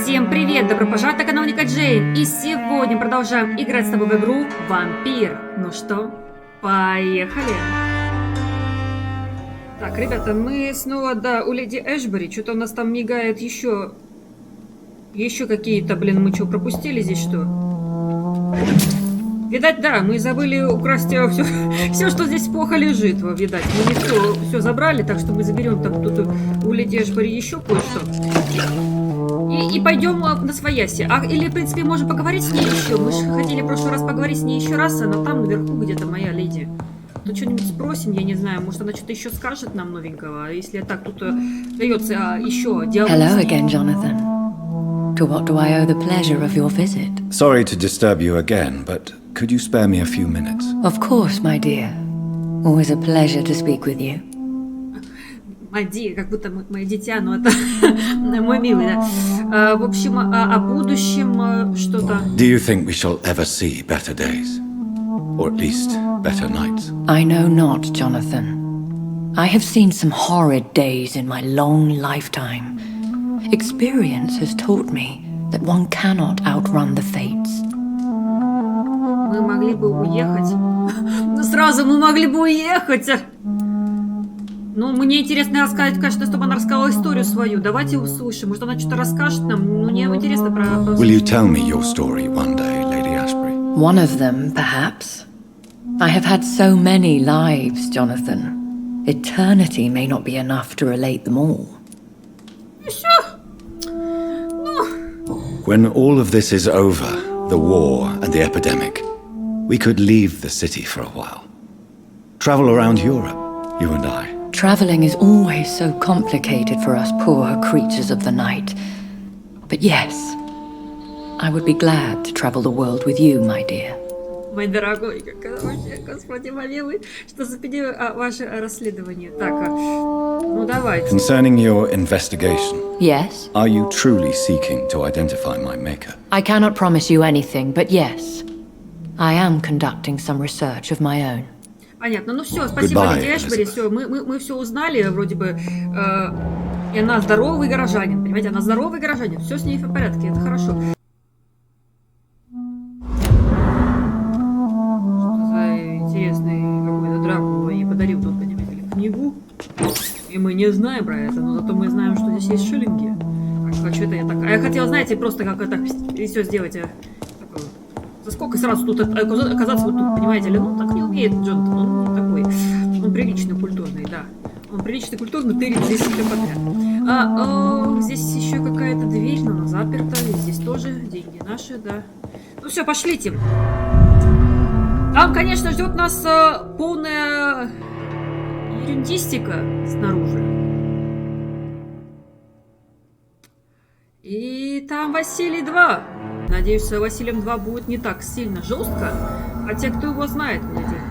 Всем привет! Добро пожаловать на канал Ника Джейн! И сегодня продолжаем играть с тобой в игру Вампир. Ну что, поехали! Так, ребята, мы снова, да, у леди Эшбери. Что-то у нас там мигает еще... Еще какие-то, блин, мы что, пропустили здесь что? Видать, да, мы забыли украсть все, что здесь плохо лежит, видать. Мы не все забрали, так что мы заберем там тут у леди Эшбери еще кое-что. И пойдем на свояси. Или, в принципе, можем поговорить с ней еще. Мы же хотели в прошлый раз поговорить с ней еще раз. Она там наверху где-то, моя леди. То что-нибудь спросим, я не знаю. Может, она что-то еще скажет нам новенького. Если так, тут дается еще диалог. Hello again, Jonathan. To what do I owe the pleasure of your visit? Sorry to disturb you again, but could you spare me a few minutes? Of course, my dear. Always a pleasure to speak with you. Мади, как будто мое дитя, но это мой милый, да. В общем, о будущем что-то. Do you think we shall ever see better days? Or at least better nights? I know not, Jonathan. I have seen some horrid days in my long lifetime. Experience has taught me that one cannot outrun the fates. Мы могли бы уехать. Ну сразу мы могли бы уехать. Ну, мне интересно рассказать, конечно, чтобы она рассказала историю свою. Давайте услышим. Может, она что-то расскажет нам? Ну, мне интересно про... Will you tell me your story one day, Lady Ashbury? One of them, perhaps. I have had so many lives, Jonathan. Eternity may not be enough to relate them all. When all of this is over, the war and the epidemic, we could leave the city for a while. Travel around Europe, you and I. Traveling is always so complicated for us poor creatures of the night. But yes, I would be glad to travel the world with you, my dear. Мой дорогой, вообще, господи, помилуй, что за ваше расследование. Так, ну давайте. Concerning your investigation, Yes? are you truly seeking to identify my maker? I cannot promise you anything, but yes, I am conducting some research of my own. Понятно, ну все, спасибо, леди Эшбери, все, мы все узнали, вроде бы, и она здоровый горожанин, понимаете, она здоровый горожанин, все с ней в порядке, это хорошо. Что за интересный какой-то Дракула ей подарил тут, понимаете ли, книгу, и мы не знаем про это, но зато мы знаем, что здесь есть шиллинги. А что это я так... А я хотела, знаете, просто как это, и все сделать, за сколько сразу тут оказаться вот тут, понимаете ли? Ну, так не умеет Джонатан, он не такой. Он приличный, культурный, да. Он приличный, культурный, тырит здесь все подряд. Здесь еще какая-то дверь, но она заперта. И здесь тоже деньги наши, да. Ну все, пошлите. Там, конечно, ждет нас полная ерундистика снаружи. И там Василий 2. Надеюсь, с Василием 2 будет не так сильно жестко. Хотя кто его знает,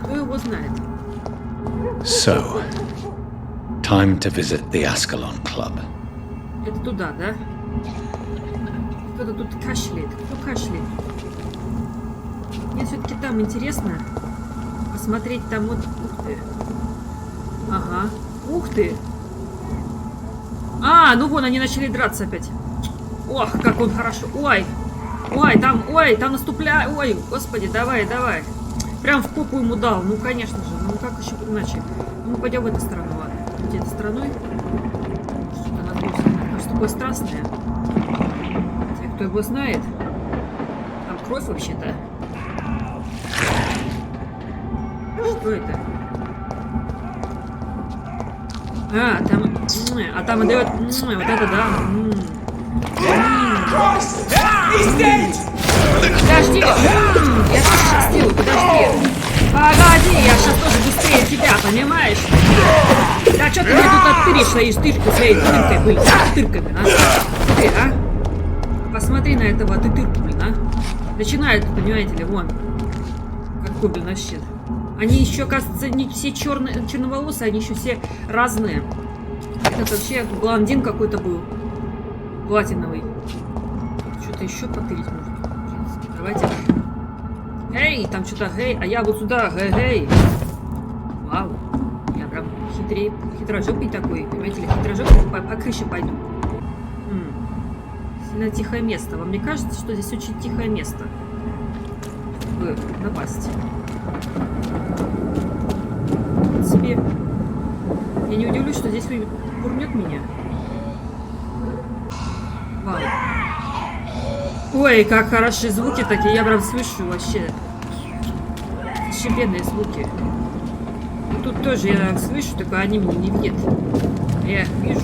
кто его знает. So, time to visit the Ascalon Club. Это туда, да? Кто-то тут кашляет. Кто кашляет? Мне все-таки там интересно посмотреть там вот... Ух ты. Ага. Ух ты. Ну вон, они начали драться опять. Ох, как он хорошо. Ой, там наступляй. Ой, господи, давай. Прям в попу ему дал. Ну, конечно же. Ну, как еще иначе? Ну, мы пойдем в эту сторону, ладно. Где этой стороной? Что-то надо что такое страстное. Хотя, кто его знает? Там кровь вообще-то. Что это? Там отдает... Вот это да. Подожди! Я сейчас сделаю, подожди! Погоди, я сейчас тоже быстрее тебя, понимаешь? Да что ты мне тут оттыришь своей своей тыркой, блин, тырками, Смотри, Посмотри на этого тырку, блин, Начинают, понимаете ли, вон. Какой, блин, вообще. Они еще, кажется, не все черноволосые, они еще все разные. Этот вообще блондин какой-то был. Платиновый. Что-то еще потырить может. В принципе. Давайте. Эй, там что-то, эй, а я вот сюда, эй. Вау. Я прям хитрожопый такой, понимаете ли, хитрожопый по крыше пойду. Относительно тихое место. Вам не кажется, что здесь очень тихое место? Чтобы напасть. Себе. Я не удивлюсь, что здесь пурнет меня. Вау. Ой, как хорошие звуки такие. Я прям слышу вообще. Шибенные звуки. И тут тоже я слышу, только они меня не видят. Я их вижу.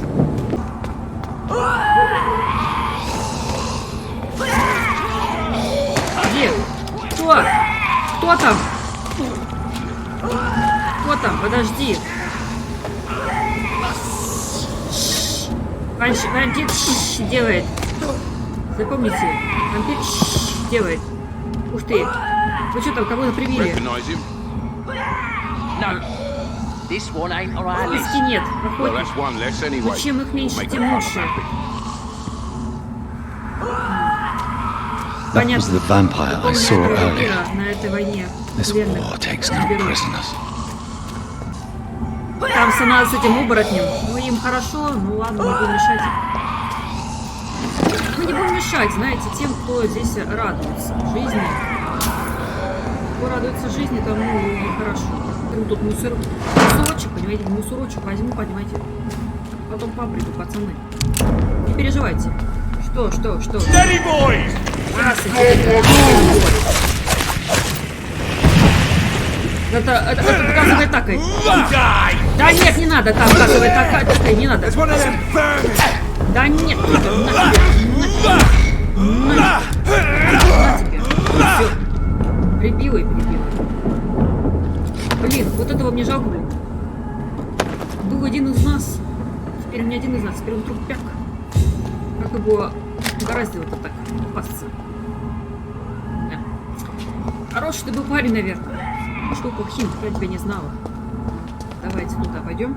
Где? Кто? Кто там? Кто там? Подожди. Вампир делает. Запомните. Вампир делает. Ух ты. Вы что там, кого-то привили? Списки нет. Охотник. Чем их меньше, тем лучше. That was the vampire I saw earlier. На этой войне. This war takes no prisoners. Там надо с этим оборотнем. Ну, им хорошо, ну ладно, не будем мешать. Мы не будем мешать, знаете, тем, кто здесь радуется жизни. Кто радуется жизни, тому и хорошо. Ну, тут мусорочек, понимаете, мусорочек возьму, понимаете. Потом поприду, пацаны. Не переживайте. Что? Это газовой атакой. Да нет, не надо там газовой атакой, не надо. Да нет, на тебе. Все. Прибила и прибила. Блин, вот этого мне жалко, блин. Был один из нас. Теперь не один из нас, теперь он трупяк. Как его угораздило-то так попасться. Да. Хороший ты был парень, наверное. Что плохим, я тебя не знала. Давайте туда пойдем.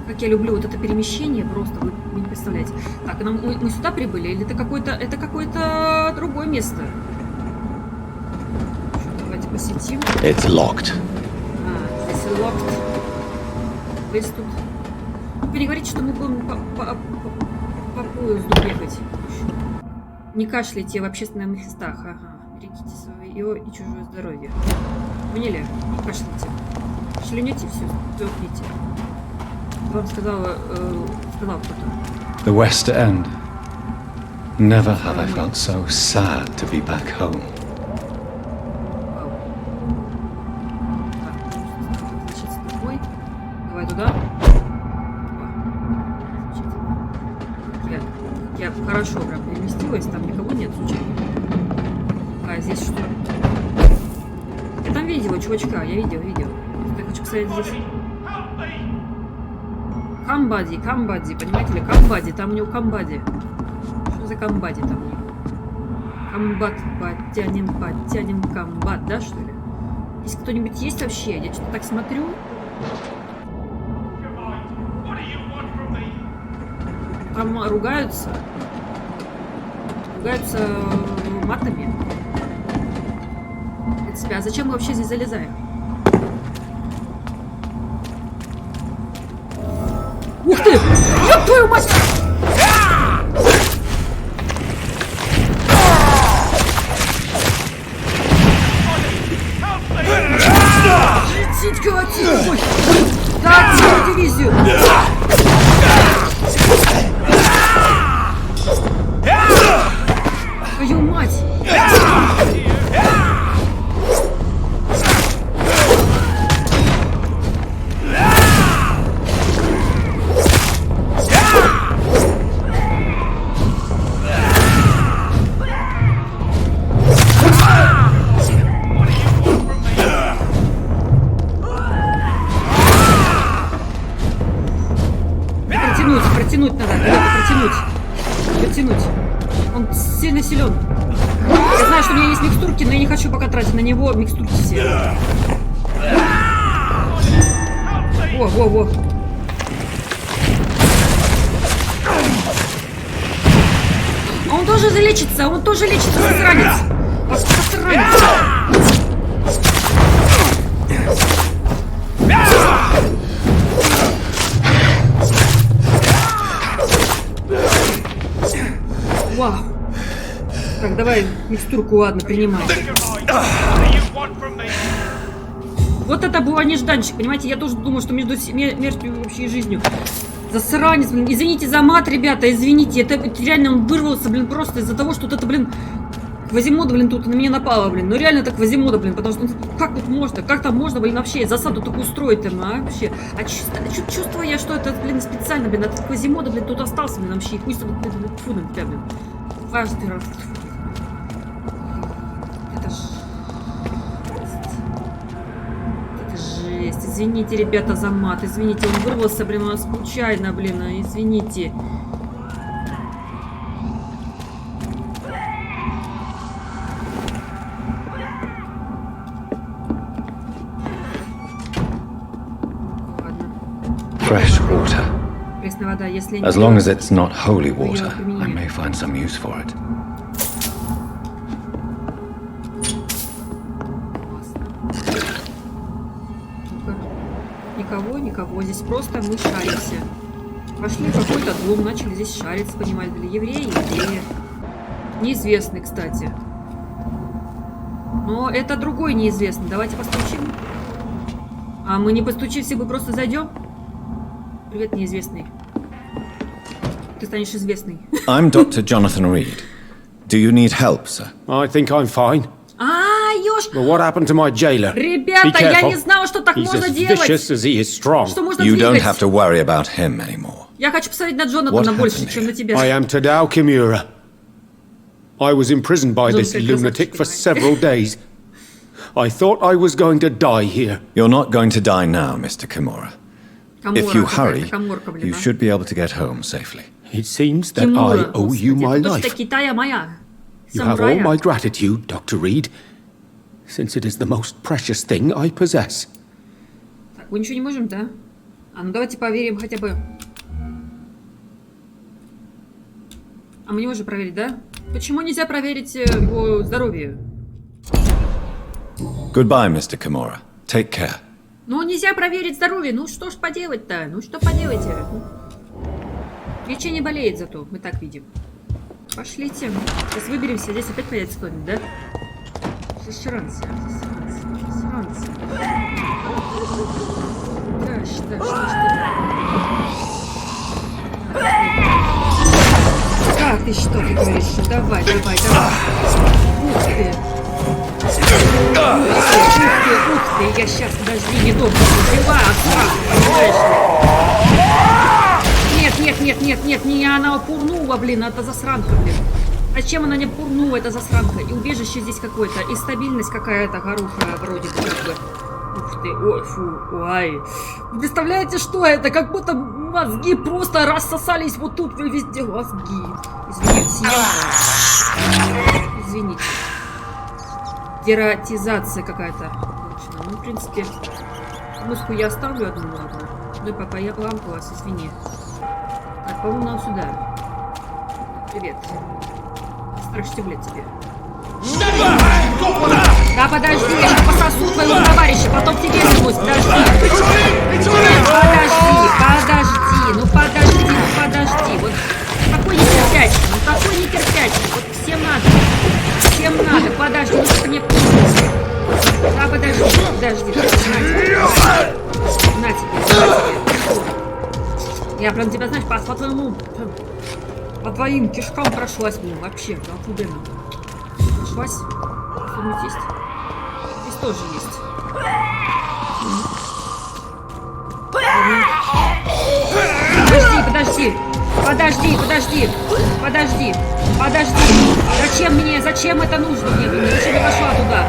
Как я люблю вот это перемещение, просто вы не представляете. Так, мы сюда прибыли, или это какое-то другое место? Давайте посетим. It's locked. Здесь locked. То есть тут... Вы не говорите, что мы будем по поезду бегать. Не кашляйте в общественных местах. Ага. Берегите свое и чужое здоровье. Поняли? Не кашляйте. Шлянете, все, сдохните. Вам сказал кто-то. The West End. Never have I felt so sad to be back home. Давай туда. Я хорошо прям переместилась, там никого нет случайно. А здесь что? Я там видела чувачка, я видел. Я хочу посмотреть здесь. Камбади, понимаете ли? Камбади, там у него камбади. Что за камбади там у него? Комбат, подтянем комбат, да, что ли? Если кто-нибудь есть вообще, я что-то так смотрю. Там ругаются матами. В принципе, а зачем мы вообще здесь залезаем? Ух ты! Ёб твою мать! Лечить, колотить! Да, целую дивизию! Твою мать! Протянуть надо, протянуть. Он сильно силен. Я знаю, что у меня есть микстурки, но я не хочу пока тратить на него микстурки все. Во. Он тоже залечится, засранец. Так, давай микстурку, ладно, принимай. Вот это было нежданчик, понимаете? Я тоже думала, что между смертью вообще и жизнью. Засранец, блин. Извините за мат, ребята, извините. Это реально он вырвался, блин, просто из-за того, что вот это, блин, Квазимода, блин, тут на меня напала, блин. Ну реально так Квазимода, блин, потому что как тут можно? Как там можно, блин, вообще засаду такую устроить там, а? Вообще. А чувствую я, что это, блин, специально, блин, этот Квазимода, блин, тут остался, блин, вообще. И пусть он, блин, фу, на тебя, блин. Каждый раз. Это ж... Извините, ребята, за мат. Извините, он вырвался, блин, у нас случайно, блин. Извините. Fresh water. Пресная вода, если... As long as it's not holy water, I may find some use for it. Никого. Здесь просто мы шаримся. Пошли в какой-то дом, начали здесь шариться, понимаете, для евреи. Неизвестный, кстати. Но это другой неизвестный. Давайте постучим. А мы не постучим, все мы просто зайдем. Привет, неизвестный. Ты станешь известный. I'm Dr. Jonathan Rид. Do you need help, sir? I think I'm fine. Ёшка! But what happened to my jailer? Ребята, я не знала, что так можно делать. Что можно You don't двигать. have to worry about him anymore. Я хочу посмотреть на Джонатана больше, чем на тебя. I am Tadao Kimura. I was imprisoned by this lunatic for several days. I thought I was going to die here. You're not going to die now, Mr. Kimura. If you hurry, you should be able to get home safely. It seems that I owe you my life. You have all my gratitude, Dr. Reed, since it is the most precious thing I possess. Так, мы ничего не можем, да? А ну давайте поверим хотя бы. А мы не можем проверить, да? Почему нельзя проверить его здоровье? Goodbye, Mr. Kimura. Take care. Ну, нельзя проверить здоровье. Ну, что ж поделать-то? Ну, что поделаете? Лечение болеет зато, мы так видим. Пошлите. Сейчас выберемся. Здесь опять появится кто-нибудь, да? Засранцы. Да, что? Как ты что ты говоришь? Давай. Ух ты. Ух ты, я сейчас, подожди, недолго убила от страха, понимаешь? Нет, не она пурнула, блин, это засранка, блин. Зачем она не пурнула, это засранка? И убежище здесь какое-то, и стабильность какая-то хорошая, вроде бы, как бы. Ух ты, ой, фу, ой. Вы представляете, что это? Как будто мозги просто рассосались вот тут, вы везде мозги. Извините. Дератизация какая-то. Ну, в принципе, мышку я оставлю одну, ладно. Ну и пока я лампалась, извини. Так, по-моему, нам сюда. Привет. Страшно, блядь, тебе. Да подожди, я сейчас пососу твоего товарища, потом тебе вернусь, подожди. Подожди. Вот такой нетерпячий, вот всем надо, подожди, ну что мне помнится. Да, подожди, на тебе. Я прям тебя, знаешь, по твоим кишкам прошлась, блин, вообще, охуенно. Прошлась. Что-нибудь есть? Здесь тоже есть. Подожди. Зачем это нужно мне? Зачем я пошла туда?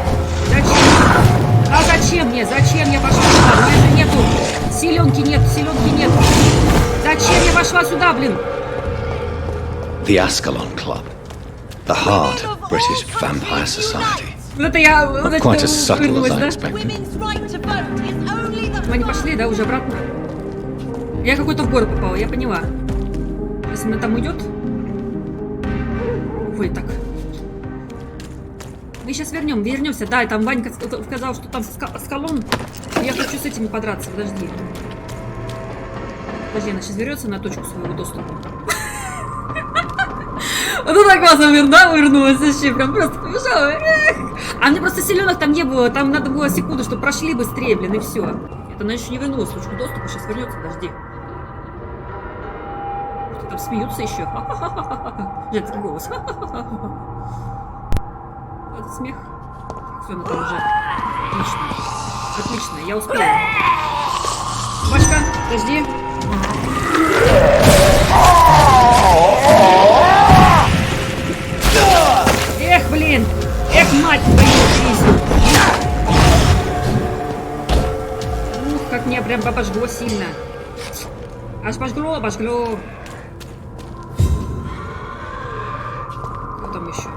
Зачем я пошла туда? У меня же нету. Селенки нет. Зачем я пошла сюда, блин? The Ascalon Club. The heart of British vampire society. Это я... Not quite as subtle as I expected. Мы не пошли, да, уже обратно? Я какой-то в город попала, я поняла. Если она там уйдет... Ой, так. Мы сейчас вернемся. Да, там Ванька сказал, что там скалон. Я хочу с этими подраться, подожди. Подожди, она сейчас вернется на точку своего доступа. Вот это классно вырнулась вообще, прям просто побежала. А мне просто селенок там не было, там надо было секунду, чтобы прошли быстрее, блин, и все. Это она еще не вернулась, ручку доступа, сейчас вернется, подожди. Что там смеются еще? Женский голос. Это смех. Все, она там уже. Отлично. Отлично, я успела. Машка, подожди. Эх, блин! Эх, мать твою жизнь! Ух, как меня прям обожгло сильно. Аж пожгло, обожгло. Кто там еще?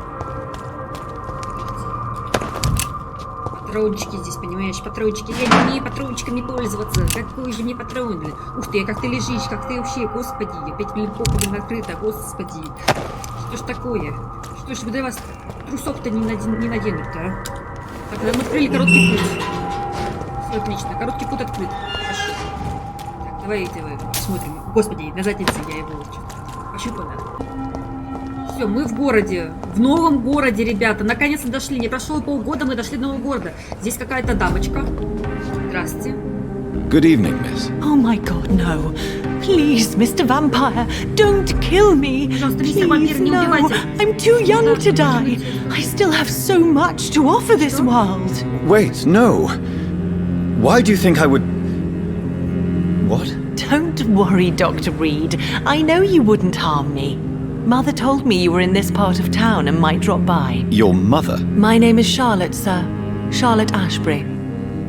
Патрончики здесь, понимаешь? Патрончики. Я не умею патрончиками пользоваться. Какой же мне патрон, блин? Ух ты, как ты лежишь, как ты вообще, господи. Опять, блин, попа, блин, открыта, господи. Что ж такое? Что ж, вы вас трусов-то не наденут-то, а? Так, мы открыли короткий путь. Все отлично, короткий путь открыт. Хорошо. Так, давайте посмотрим. Господи, на заднице я его пощупала. Все, мы в городе. В новом городе, ребята. Наконец-то дошли. Не прошло полгода, мы дошли до нового города. Здесь какая-то дамочка. Здрасте. Good evening, miss. Oh my god, no. Please, Mr. Vampire, don't kill me. Please, no. I'm too young to die. I still have so much to offer this world. Wait, no. Why do you think I would... What? Don't worry, Dr. Reed. I know you wouldn't harm me. Mother told me you were in this part of town and might drop by. Your mother? My name is Charlotte, sir. Charlotte Ashbury.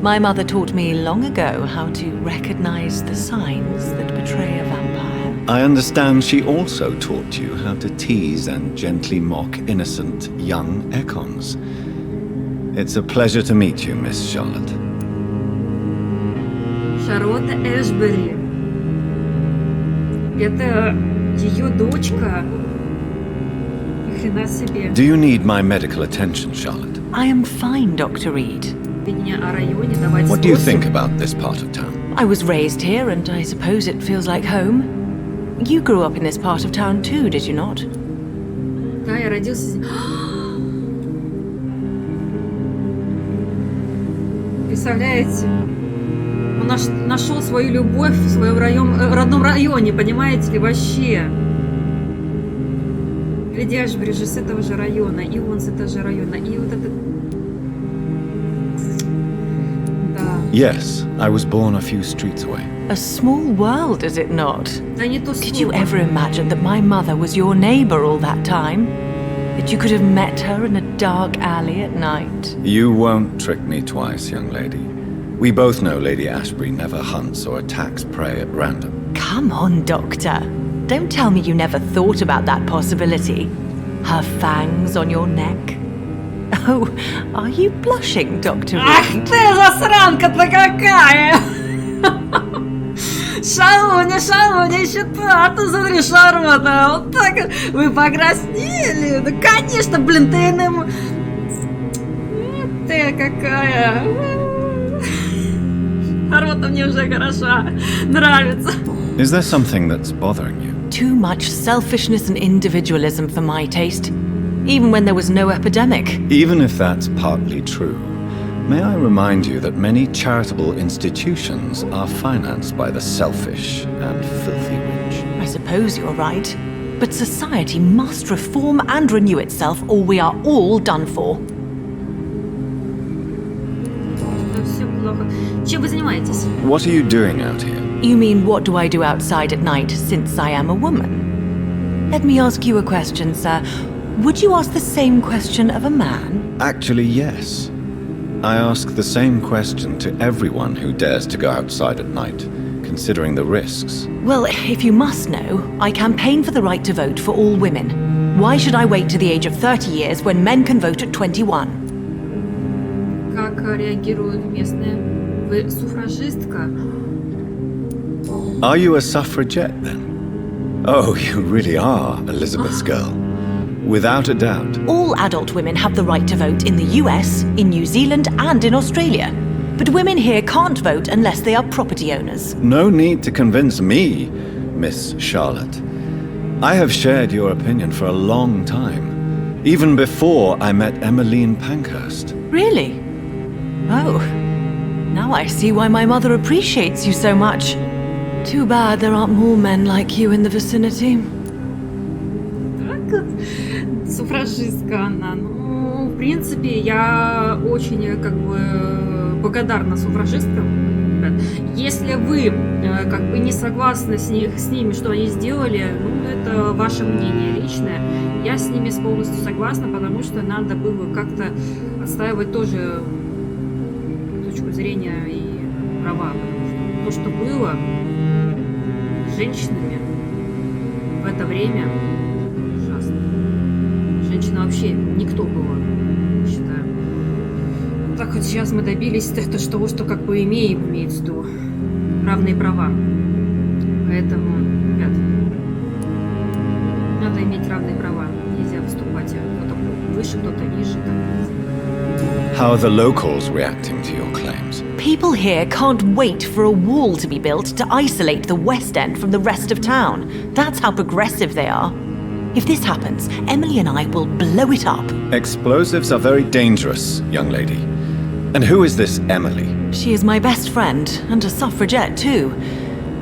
My mother taught me long ago how to recognize the signs that betray a vampire. I understand she also taught you how to tease and gently mock innocent young econs. It's a pleasure to meet you, Miss Charlotte. Шарлотта Эшбери. Это ее дочка. Ни хрена себе. Do you need my medical attention, Charlotte? I am fine, Dr. Reed. What do you think about this part of town? I was raised here, and I suppose it feels like home. You grew up in this part of town too, did you not? Да, я родился здесь. Представляете? Он нашел свою любовь в своем родном районе, понимаете ли, вообще. Леди Ашбери же с этого же района, и он с этого же района, и вот это... Yes, I was born a few streets away. A small world, is it not? Did you ever imagine that my mother was your neighbor all that time? That you could have met her in a dark alley at night? You won't trick me twice, young lady. We both know Lady Ashbury never hunts or attacks prey at random. Come on, Doctor. Don't tell me you never thought about that possibility. Her fangs on your neck. Oh, are you blushing, Dr. Reed? Ах ты, засранка-то какая! Шалуня, шалуня, еще та, ты смотри, Шарлотта, вот так вы покраснели. Ну, конечно, блин, ты нам... Ты какая... Шарлотта мне уже хороша, нравится. Is there something that's bothering you? Too much selfishness and individualism for my taste. Even when there was no epidemic. Even if that's partly true, may I remind you that many charitable institutions are financed by the selfish and filthy rich. I suppose you're right. But society must reform and renew itself, or we are all done for. Чем вы занимаетесь? What are you doing out here? You mean, what do I do outside at night, since I am a woman? Let me ask you a question, sir. Would you ask the same question of a man? Actually, yes. I ask the same question to everyone who dares to go outside at night, considering the risks. Well, if you must know, I campaign for the right to vote for all women. Why should I wait to the age of 30 years when men can vote at 21? Как реагируют местные? Вы суфражистка? Are you a suffragette, then? Oh, you really are Elizabeth's girl. Without a doubt. All adult women have the right to vote in the US, in New Zealand, and in Australia. But women here can't vote unless they are property owners. No need to convince me, Miss Charlotte. I have shared your opinion for a long time, even before I met Emmeline Pankhurst. Really? Oh. Now I see why my mother appreciates you so much. Too bad there aren't more men like you in the vicinity. Суфражистка она. Ну, в принципе, я очень, как бы, благодарна суфражисткам. Ребят. Если вы, как бы, не согласны с ними, что они сделали, ну, это ваше мнение личное. Я с ними полностью согласна, потому что надо было как-то отстаивать тоже точку зрения и права. Потому что то, что было с женщинами в это время, ужасно. Женщина вообще никто была, считаю. Так вот сейчас мы добились того, что как бы имеется в виду равные права. Поэтому, ребят, надо иметь равные права. Нельзя выступать кто-то выше, кто-то ниже. How are the locals reacting to your claims? People here can't wait for a wall to be built to isolate the West End from the rest of town. That's how progressive they are. If this happens, Emily and I will blow it up. Explosives are very dangerous, young lady. And who is this Emily? She is my best friend, and a suffragette too.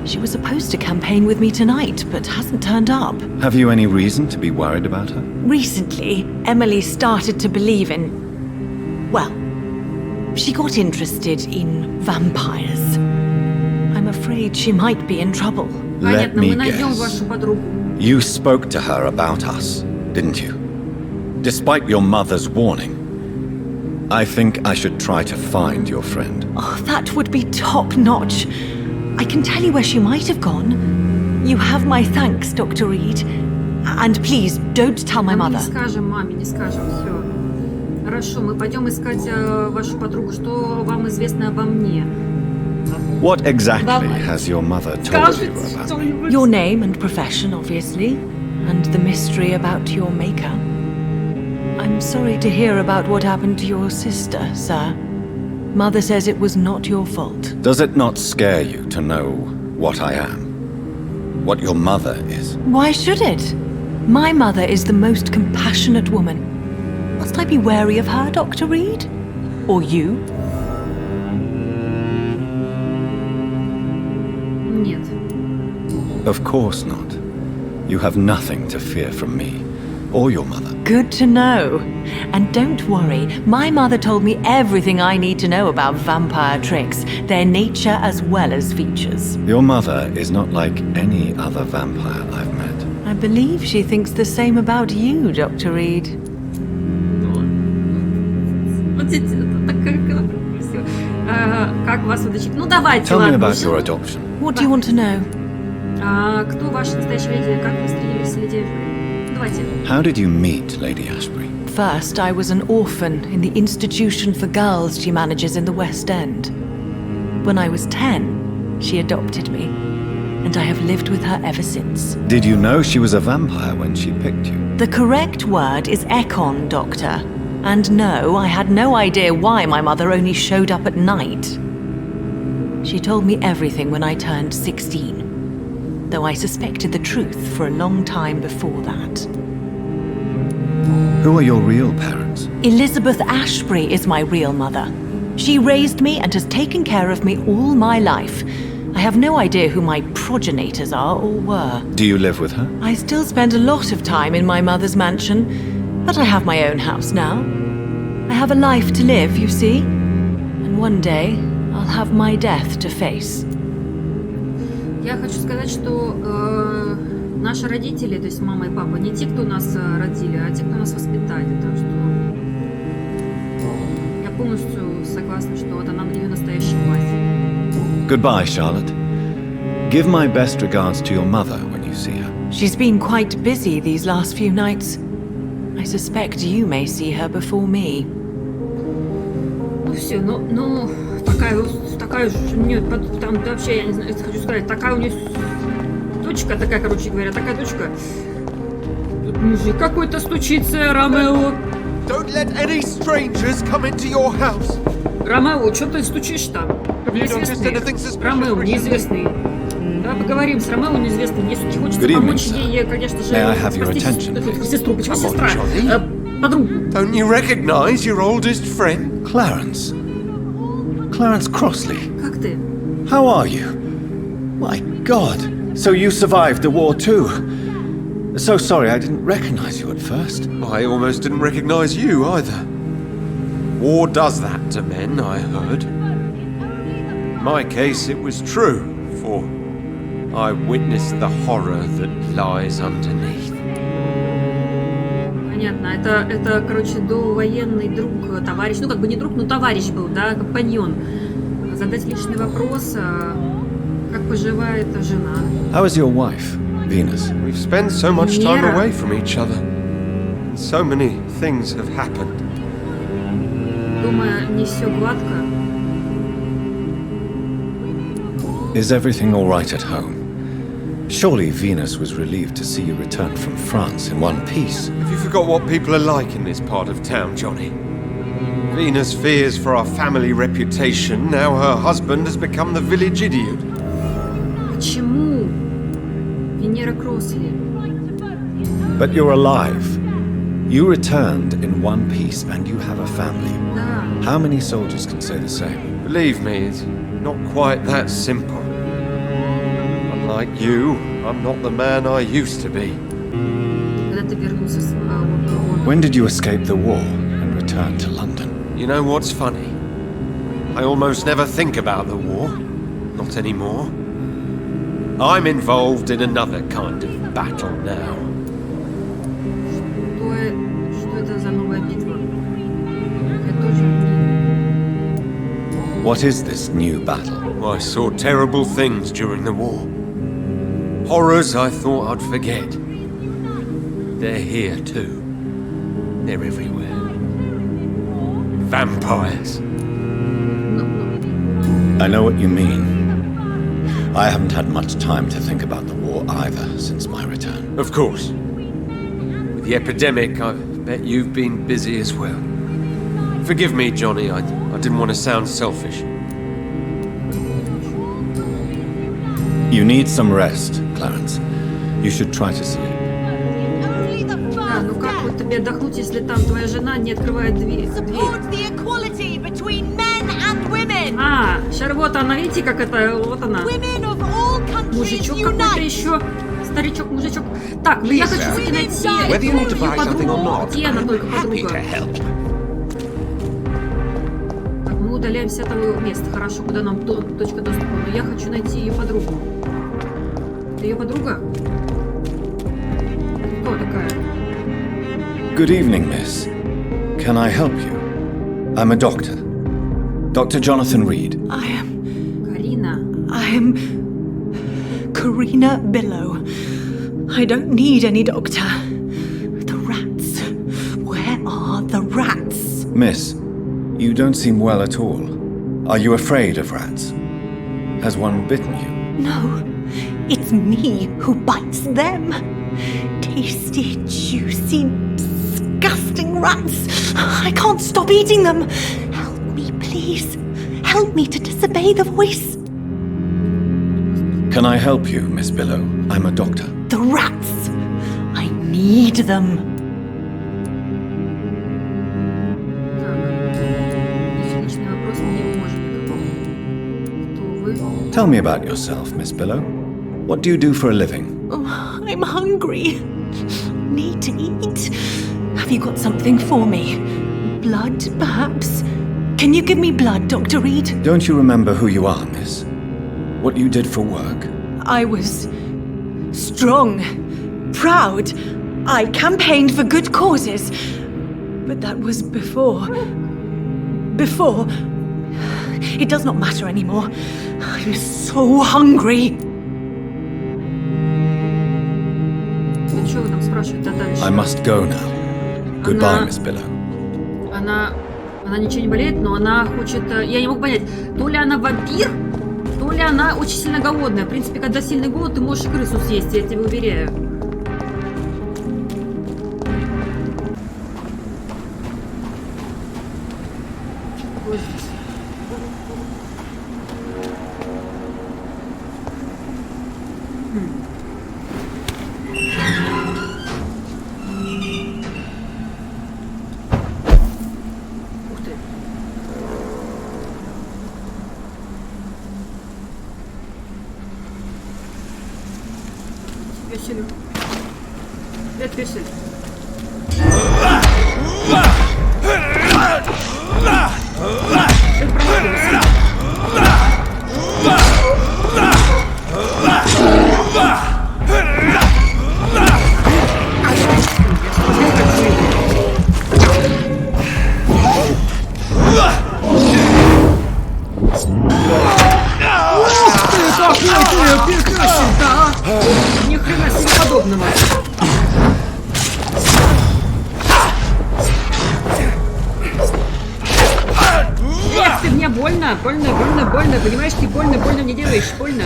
She was supposed to campaign with me tonight, but hasn't turned up. Have you any reason to be worried about her? Recently, Emily started to believe in... well, she got interested in vampires. I'm afraid she might be in trouble. Let me guess. You spoke to her about us, didn't you? Despite your mother's warning. I think I should try to find your friend. Oh, that would be top-notch. I can tell you where she might have gone. You have my thanks, Dr. Reed. And please, don't tell my mother. Не скажем маме, не скажем, все. Хорошо, мы пойдем искать вашу подругу. Что вам известно обо мне? What exactly has your mother told you about me? Your name and profession, obviously. And the mystery about your maker. I'm sorry to hear about what happened to your sister, sir. Mother says it was not your fault. Does it not scare you to know what I am? What your mother is? Why should it? My mother is the most compassionate woman. Must I be wary of her, Dr. Reed? Or you? Нет. Of course not. You have nothing to fear from me, or your mother. Good to know. And don't worry, my mother told me everything I need to know about vampire tricks, their nature as well as features. Your mother is not like any other vampire I've met. I believe she thinks the same about you, Dr. Reed. Вот это такая красиво. Как вас вытащить? Ну давайте, Tell me ладно. about your adoption. What do you want to know? Кто ваш настоящий леди? Как вы встретились с леди? Давайте. How did you meet Lady Ashbury? First, I was an orphan in the institution for girls she manages in the West End. When I was 10, she adopted me, and I have lived with her ever since. Did you know she was a vampire when she picked you? The correct word is Ekon, Doctor. And no, I had no idea why my mother only showed up at night. She told me everything when I turned 16, though I suspected the truth for a long time before that. Who are your real parents? Elizabeth Ashbury is my real mother. She raised me and has taken care of me all my life. I have no idea who my progenitors are or were. Do you live with her? I still spend a lot of time in my mother's mansion, but I have my own house now. I have a life to live, you see. And one day, I'll have my death to face. Я хочу сказать, что наши родители, то есть мама и папа, не те, кто нас родили, а те, кто нас воспитали. Так что я полностью согласна, что вот она ее настоящая мать. Goodbye, Charlotte. Give my best regards to your mother when you see her. She's been quite busy these last few nights. I suspect you may see her before me. Ну все, ну такая же, нет, там вообще, я не знаю, хочу сказать, такая у нее точка, такая, короче говоря, такая точка. Тут мужик какой-то стучится, Ромео. Don't let any strangers come into your house. Ромео, что ты стучишь там? Неизвестный. Ромео, неизвестный. Да Поговорим с Ромео неизвестным. Если тебе хочется помочь ей, конечно же, спасти сестру. Почему сестра? Подругу. Don't you recognize your oldest friend? Clarence. Clarence Crossley. Как ты? How are you? My God. So you survived the war too. So sorry I didn't recognize you at first. I almost didn't recognize you either. War does that to men, I heard. In my case, it was true, for I witnessed the horror that lies underneath. Понятно. Это, короче, довоенный друг, товарищ. Ну, как бы не друг, но товарищ был, да, компаньон. Задать личный вопрос, как поживает жена. How is your wife, Venus? We've spent so much time away from each other. And so many things have happened. Думаю, не все гладко. Is everything all right at home? Surely Venus was relieved to see you return from France in one piece. Have you forgot what people are like in this part of town, Johnny? Venus fears for our family reputation. Now her husband has become the village idiot. Почему? Венера Кроссли. But you're alive. You returned in one piece and you have a family. Да. How many soldiers can say the same? Believe me, it's not quite that simple. Unlike you, I'm not the man I used to be. Когда ты вернулся с When did you escape the war and return to London? You know what's funny? I almost never think about the war. Not anymore. I'm involved in another kind of battle now. Что это за новая битва? Я тоже не... What is this new battle? I saw terrible things during the war. Horrors I thought I'd forget. They're here too. They're everywhere. Vampires. I know what you mean. I haven't had much time to think about the war either since my return. Of course. With the epidemic, I bet you've been busy as well. Forgive me, Johnny, I didn't want to sound selfish. You need some rest, Clarence. You should try to see it. Да, ну как вот тебе отдохнуть, если там твоя жена не открывает дверь? А, Шарлотта, она, видите, как это, вот она. Мужичок какой-то еще. Старичок, мужичок. Так, ну я хочу все-таки найти ее подругу. Где она только подруга? Так, мы удаляемся от того места, хорошо, куда нам точка доступа. Но я хочу найти ее подругу. Это ее подруга? Кто такая? Good evening, miss. Can I help you? I'm a doctor. Dr. Jonathan Reid. Карина. I am Karina Billow. I don't need any doctor. The rats. Where are the rats? Miss, you don't seem well at all. Are you afraid of rats? Has one bitten you? No, it's me who bites them. Tasty, juicy, disgusting rats. I can't stop eating them. Help me, please. Help me to disobey the voice. Can I help you, Miss Billow? I'm a doctor. The rats. I need them. Личный вопрос мне не может никакого. Кто вы? Tell me about yourself, Miss Billow. What do you do for a living? Oh, I'm hungry. Need to eat. Have you got something for me? Blood, perhaps? Can you give me blood, Dr. Reid? Don't you remember who you are, miss? What you did for work? I was strong, proud. I campaigned for good causes. But that was before. Before. It does not matter anymore. I'm so hungry. Ну что вы там спрашиваете, дальше? I must go now. Goodbye, Miss Billow. Она ничего не болеет, но она хочет... Я не могу понять, то ли она вампир, то ли она очень сильно голодная. В принципе, когда сильный голод, ты можешь крысу съесть, я тебе уверяю. Вот здесь. Ух ты. Пёселю. Привет, пёсель. Ты промахнулся. Ни хрена себе подобного. Эх ты, мне больно, больно, понимаешь, ты больно не делаешь, больно.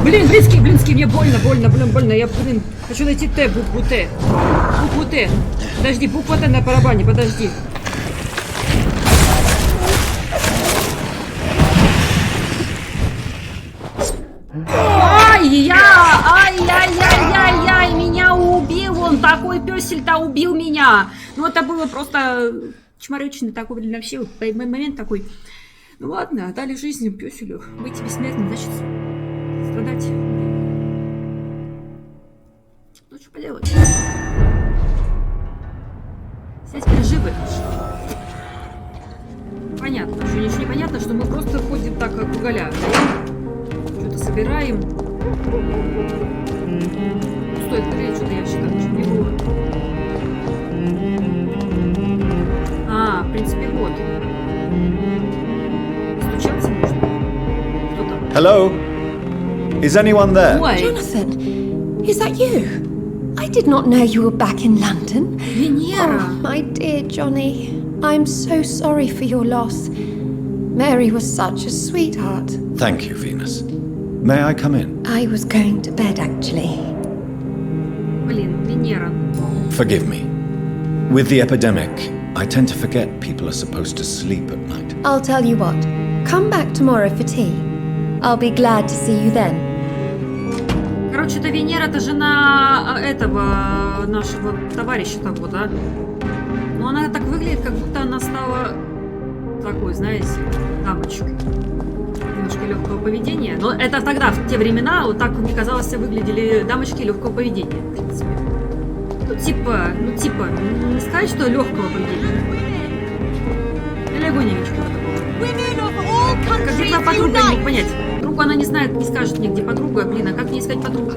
Блин, блинский, мне больно, я, хочу найти Т, букву Т. Букву Т. Подожди, буква Т на барабане, подожди. Ай-яй-яй-яй-яй, меня убил он, такой пёсель-то убил меня. Ну, это было просто чморючный такой, блин, вообще момент такой. Ну ладно, дали жизнь пёселю, быть бессмертным, значит, страдать. Ну, что поделать? Все теперь живы. Понятно, что ничего не понятно, что мы просто ходим так, как уголя. Что-то собираем. Стоит проверить, что-то я вообще там ничего не было. А, в принципе, вот. Стучаться можно. Кто там? Hello? Is anyone there? Ой. Jonathan, is that you? I did not know you were back in London. Венера. Oh, my dear Johnny, I'm so sorry for your loss. Mary was such a sweetheart. Thank you, Venus. May I come in? I was going to bed, actually. Блин, Венера. Forgive me. With the epidemic, I tend to forget people are supposed to sleep at night. I'll tell you what. Come back tomorrow for tea. I'll be glad to see you then. Короче, это Венера, это жена этого нашего товарища того, да? Но она так выглядит, как будто она стала такой, знаете, дамочкой. Немножко легкого поведения. Но это тогда, в те времена, вот так, мне казалось, выглядели дамочки легкого поведения, в принципе. Ну, типа, не сказать, что легкого поведения. Легонечко такого. Как где твоя подруга, не мог понять. Подругу она не знает, не скажет мне, где подруга. Блин, а как мне искать подругу?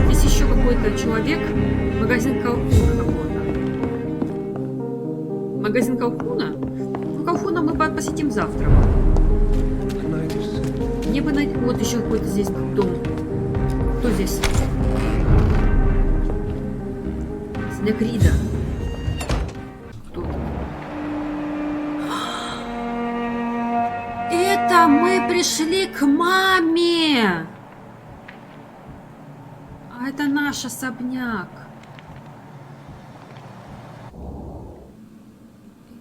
Здесь еще какой-то человек. Магазин Калхуна какой-то. Магазин Калхуна? Ну, Калхуна мы посетим завтра. Мне бы найти... Вот еще какой-то здесь дом. Кто здесь? Снег Рида. Кто? Это мы пришли к маме! А это наш особняк.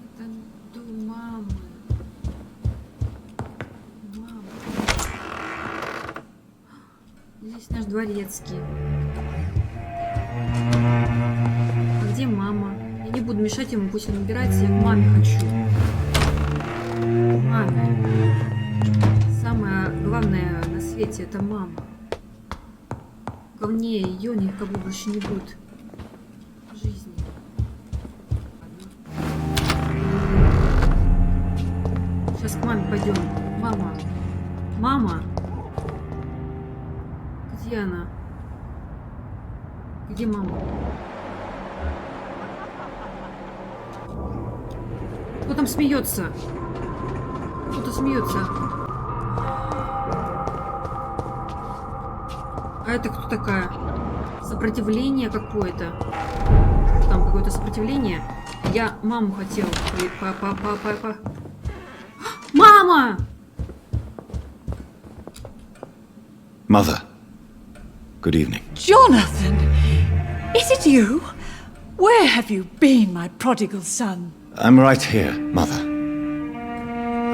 Это дом мамы. Мама. Здесь наш дворецкий. А где мама? Я не буду мешать ему, пусть он убирается. Я к маме хочу. Маме. Самое главное на свете — это мама. Главнее ее никого больше не будет в жизни. Сейчас к маме пойдем. Мама. Мама. Где она? Где мама? Кто там смеется? Кто-то смеется. А это кто такая? Сопротивление какое-то. Там какое-то сопротивление. Я маму хотела. Мама! Mother, good evening. Jonathan! Is it you? Where have you been, my prodigal son? I'm right here, Mother.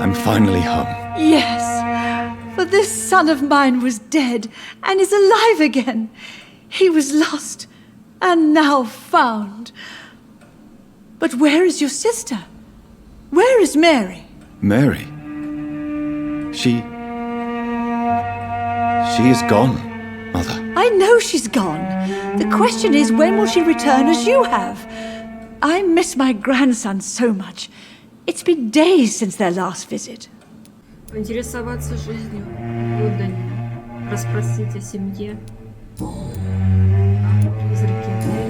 I'm finally home. Yes. But this son of mine was dead and is alive again. He was lost and now found. But where is your sister? Where is Mary? Mary? She is gone, Mother. I know she's gone. The question is, when will she return as you have? I miss my grandson so much. It's been days since their last visit. Поинтересоваться жизнью в Лондоне, расспросить о семье.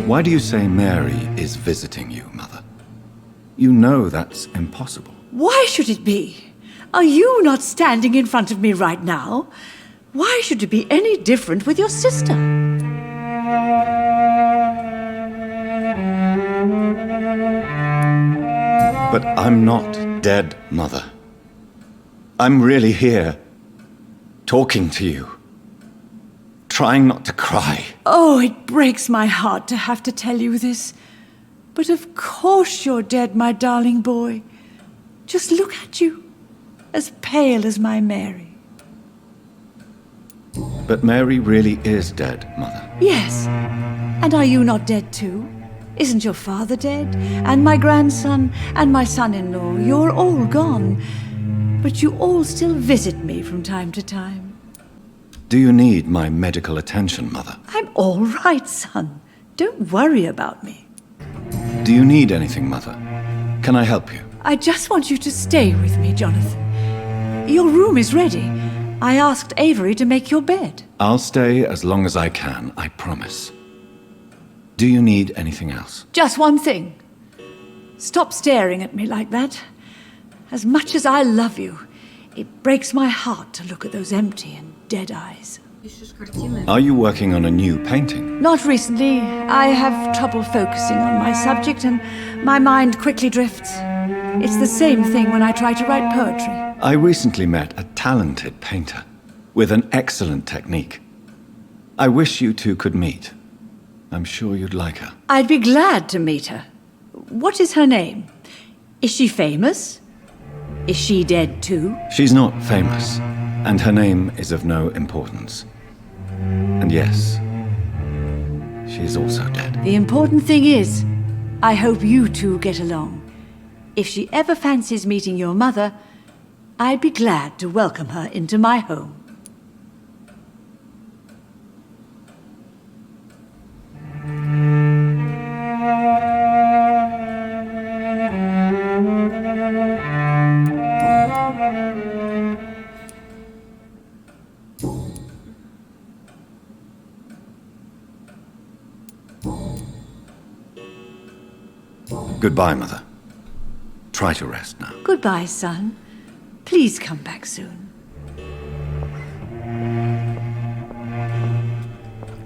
Why do you say Mary is visiting you, Mother? You know that's impossible. Why should it be? Are you not standing in front of me right now? Why should it be any different with your sister? But I'm not dead, Mother. I'm really here, talking to you, trying not to cry. Oh, it breaks my heart to have to tell you this. But of course you're dead, my darling boy. Just look at you, as pale as my Mary. But Mary really is dead, Mother. Yes. And are you not dead too? Isn't your father dead? And my grandson, and my son-in-law, you're all gone. But you all still visit me from time to time. Do you need my medical attention, Mother? I'm all right, son. Don't worry about me. Do you need anything, Mother? Can I help you? I just want you to stay with me, Jonathan. Your room is ready. I asked Avery to make your bed. I'll stay as long as I can, I promise. Do you need anything else? Just one thing. Stop staring at me like that. As much as I love you, it breaks my heart to look at those empty and dead eyes. Are you working on a new painting? Not recently. I have trouble focusing on my subject and my mind quickly drifts. It's the same thing when I try to write poetry. I recently met a talented painter with an excellent technique. I wish you two could meet. I'm sure you'd like her. I'd be glad to meet her. What is her name? Is she famous? Is she dead too? She's not famous, and her name is of no importance. And yes, she is also dead. The important thing is, I hope you two get along. If she ever fancies meeting your mother, I'd be glad to welcome her into my home. Goodbye, Mother. Try to rest now. Goodbye, son. Please come back soon.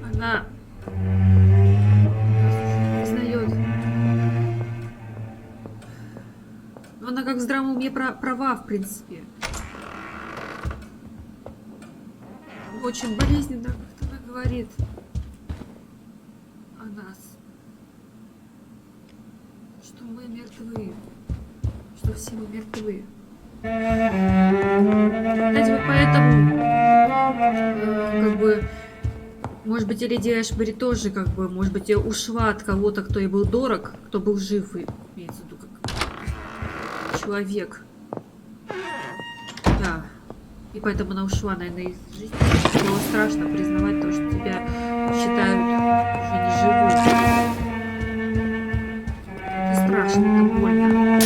Она признает. Но она как в здравом уме права, в принципе. Очень болезненно, как она говорит о нас. Что мы мертвы. Что все мы мертвы. Знаете, вот поэтому, как бы, может быть, и леди Эшбери тоже, как бы, может быть, и ушла от кого-то, кто ей был дорог, кто был жив, и, имеется в виду, как человек. Да. И поэтому она ушла, наверное, из жизни. Было страшно признавать то, что тебя считают уже неживой. Это страшно, это больно.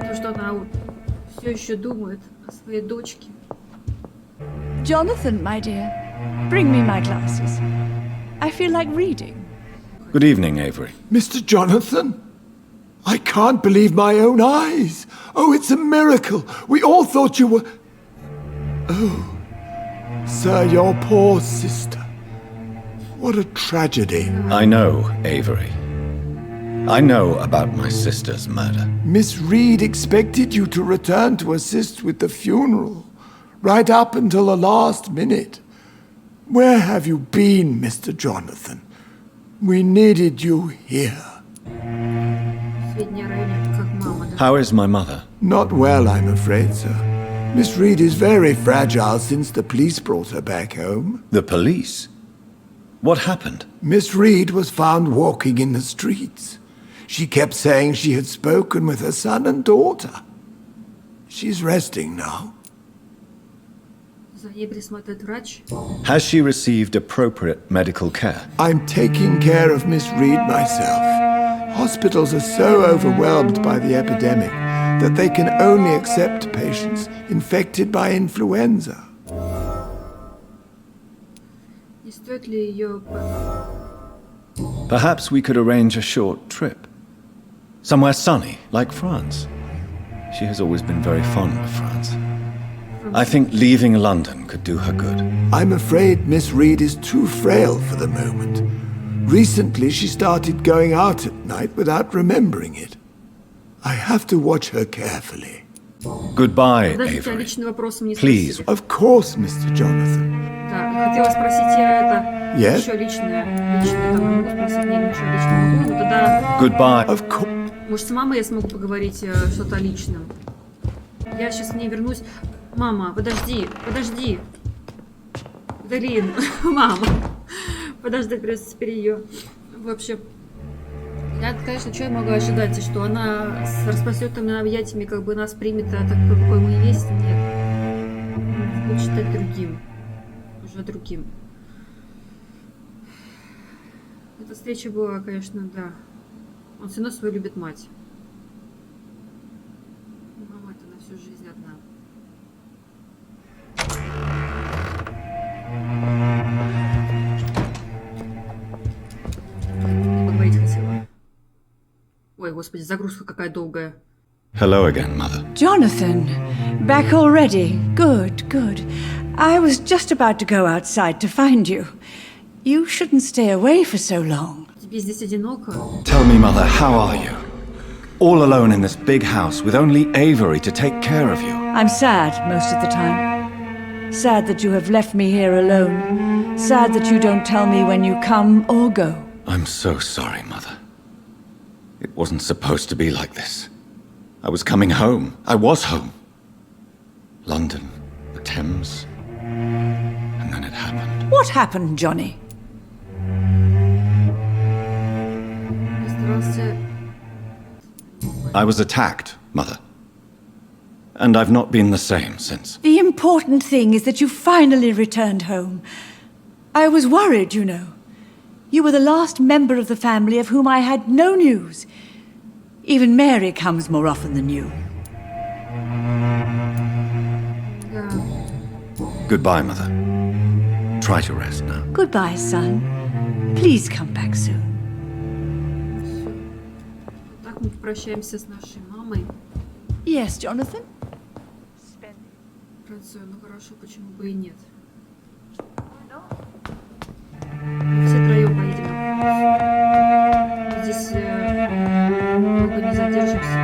То, что она вот все еще думает о своей дочке. Jonathan, my dear, bring me my glasses. I feel like reading. Good evening, Avery. Mr. Jonathan? I can't believe my own eyes. Oh, it's a miracle. We all thought you were... Oh, sir, your poor sister. What a tragedy. I know, Avery. I know about my sister's murder. Miss Reed expected you to return to assist with the funeral, right up until the last minute. Where have you been, Mr. Jonathan? We needed you here. How is my mother? Not well, I'm afraid, sir. Miss Reed is very fragile since the police brought her back home. The police? What happened? Miss Reed was found walking in the streets. She kept saying she had spoken with her son and daughter. She's resting now. Has she received appropriate medical care? I'm taking care of Miss Reed myself. Hospitals are so overwhelmed by the epidemic that they can only accept patients infected by influenza. Perhaps we could arrange a short trip. Somewhere sunny, like France. She has always been very fond of France. I think leaving London could do her good. I'm afraid Miss Reed is too frail for the moment. Recently, she started going out at night without remembering it. I have to watch her carefully. Goodbye, Avery. Please. Of course, Mr. Jonathan. Да, хотела спросить я это. Yes? Еще личное там могу спросить, нет, ничего личного не могу, но тогда... Goodbye. Of course. Может, с мамой я смогу поговорить что-то личным. Я сейчас к ней вернусь. Мама, подожди. Блин, мама. Подожди, придется теперь ее. В общем, я, конечно, что я могу ожидать, что она с распростертыми объятиями как бы нас примет, а такой, какой мы и есть, нет. Буду считать другим. Уже другим. Эта встреча была, конечно, да. Он все равно свою любит мать. Мама это на всю жизнь одна. Поговорить хотела. Ой, господи, загрузка какая долгая. Hello again, Mother. Jonathan, back already. Good, good. I was just about to go outside to find you. You shouldn't stay away for so long. Тебе здесь одиноко? Tell me, Mother, how are you? All alone in this big house with only Avery to take care of you. I'm sad most of the time. Sad that you have left me here alone. Sad that you don't tell me when you come or go. I'm so sorry, Mother. It wasn't supposed to be like this. I was coming home. I was home. London, the Thames, and then it happened. What happened, Johnny? I was attacked, Mother. And I've not been the same since. The important thing is that you finally returned home. I was worried, you know. You were the last member of the family of whom I had no news. Even Mary comes more often than you. Goodbye, Mother. Try to rest now. Goodbye, son. Please come back soon. Так мы попрощаемся с нашей мамой. Yes, Jonathan? Францию, ну хорошо, почему бы и нет. Все троем поедем. Здесь долго не задержимся.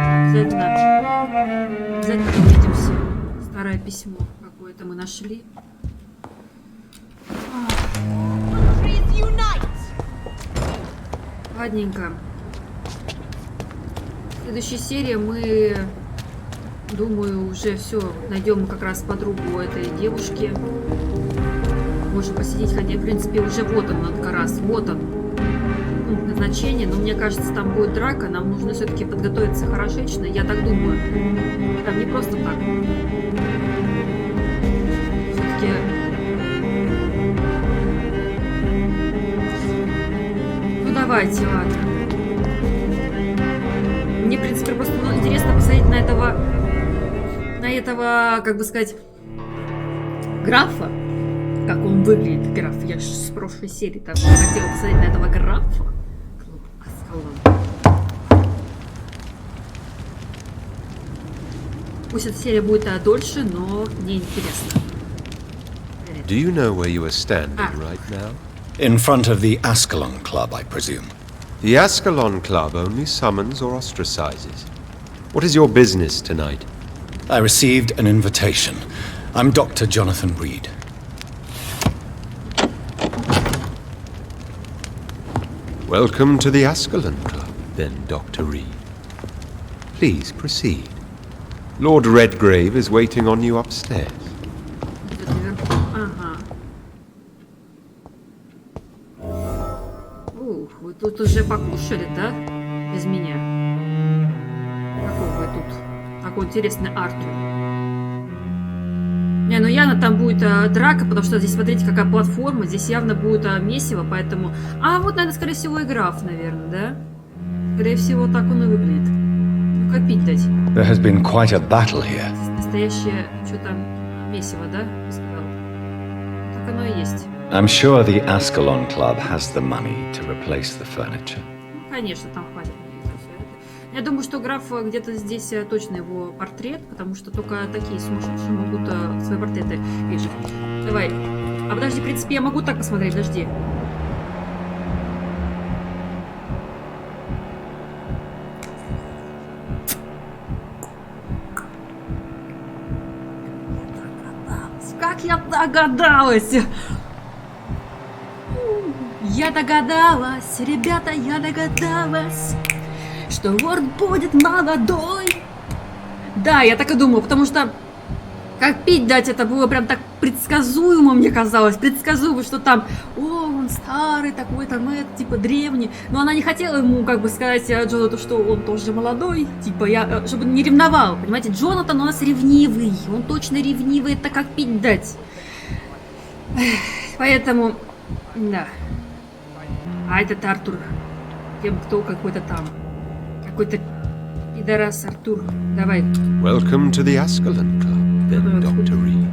Обязательно увидимся. Старое письмо какое-то мы нашли. Ладненько. В следующей серии мы, думаю, уже все найдем как раз подругу этой девушки. Можем посидеть, хотя, в принципе, уже вот он, Анкарас, вот он, пункт назначения, но мне кажется, там будет драка, нам нужно все-таки подготовиться хорошечно, я так думаю. Там не просто так. Все-таки... Ну, давайте, ладно. Мне, в принципе, просто интересно посмотреть на этого, как бы сказать, графа. Как он выглядит, граф. Я же с прошлой серии так хотела посмотреть на этого графа. Пусть эта серия будет дольше, но мне интересно. Do you know where you are standing right now? In front of the Ascalon Club, I presume. The Ascalon Club only summons or ostracizes. What is your business tonight? I received an invitation. I'm Dr. Jonathan Rid. Welcome to the Ascalon Club, then, Dr. Reed. Please proceed. Lord Redgrave is waiting on you upstairs. Ага. Вы тут уже покушали, да? Без меня. Какой вы тут? Такой интересный Артур. Не, ну явно там будет драка, потому что здесь, смотрите, какая платформа. Здесь явно будет месиво, поэтому... А, вот, наверное, скорее всего, и граф, наверное, да? Скорее всего, так он и выглядит. Ну, как пить дать? There has been quite a battle here. Настоящее что-то месиво, да? Сказал. Так оно и есть. I'm sure the Ascalon Club has the money to replace the furniture. Ну, конечно, там хватит. Я думаю, что граф где-то здесь точно его портрет, потому что только такие сумасшедшие могут свои портреты вешать. Давай. А подожди, в принципе, я могу так посмотреть, подожди. Как я догадалась! Я догадалась, ребята, я догадалась, что Ворд будет молодой. Да, я так и думала, потому что как пить дать, это было прям так предсказуемо, мне казалось. Предсказуемо, что там, он старый такой, там, типа, древний. Но она не хотела ему, как бы, сказать Джонатану, что он тоже молодой. Типа, чтобы не ревновал. Понимаете, Джонатан у нас ревнивый. Он точно ревнивый, это как пить дать. Поэтому, да. А этот Артур, тем, кто какой-то там. Какой-то пидорас Артур. Давай. Welcome to the Ascalon Club, then, Dr. Reed.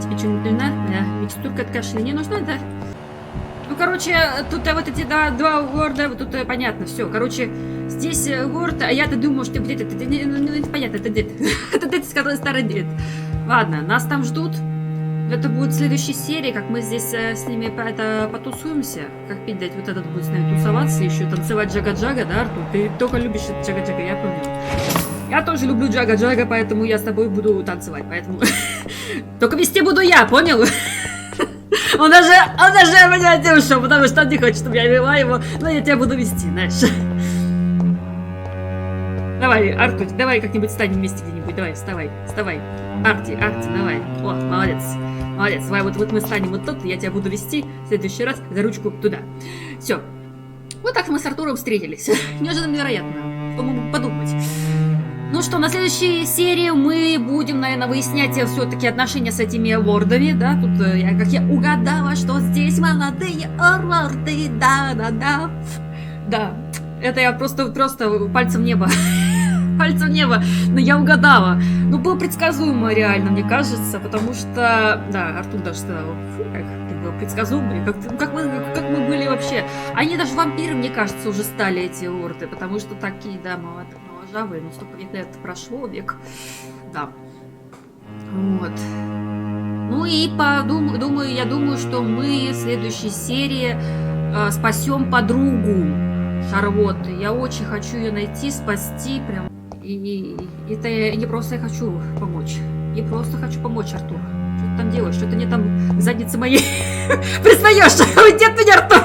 Тебе что-нибудь нужна? Да. Микстурка от кашля не нужна, да? Ну, короче, тут вот эти два ворда, вот тут понятно, все. Короче, здесь ворд, а я-то думаю, что это понятно, это дед. Это дед, старый дед. Ладно, нас там ждут. Это будет в следующей серии, как мы здесь с ними потусуемся. Как пить дать, вот этот будет с нами тусоваться, еще танцевать джага-джага, да, Артур? Ты только любишь джага-джага, я помню. Я тоже люблю джага-джага, поэтому я с тобой буду танцевать, поэтому... Только вести буду я, понял? Он даже меня ушел, потому что он не хочет, чтобы я вела его, но я тебя буду вести, знаешь. Давай, Артур, давай как-нибудь встанем вместе где-нибудь, давай, вставай. Арти, давай. О, молодец. Давай, вот мы станем вот тут, я тебя буду вести в следующий раз за ручку туда. Все. Вот так мы с Артуром встретились. Неожиданно невероятно. Кто мог бы подумать. Ну что, на следующей серии мы будем, наверное, выяснять все-таки отношения с этими вордами, да? Тут как я угадала, что здесь молодые ворды, да. Да, это я просто пальцем в небо. Пальцем в небо, но я угадала. Ну, было предсказуемо, реально, мне кажется, потому что, да, Артур даже сказал, фу, как было предсказуемо, как мы были вообще. Они даже вампиры, мне кажется, уже стали, эти ворды, потому что такие, да, моложавые, ну, столько лет прошло, век, да. Вот. Ну и я думаю, что мы в следующей серии спасем подругу Шарлотты. Я очень хочу ее найти, спасти, прям. И это я не просто я хочу помочь. Не просто хочу помочь, Артур. Что ты там делаешь? Что ты мне там к заднице моей пристаешь? Уйди от меня, Артур!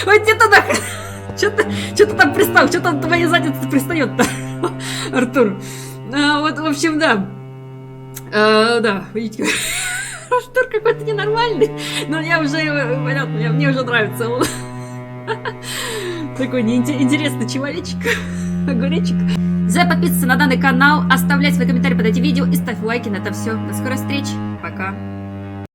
Уйди ты нахрен! Что ты там пристал? Что там твоей заднице пристает-то? Артур. Вот, в общем, да. Да, видите, Артур какой-то ненормальный. Но я уже, понятно, мне уже нравится он. Такой интересный человечек. Огуречек. Забудь подписываться на данный канал, оставлять свои комментарии под этим видео и ставь лайки на это все. До скорой встречи. Пока.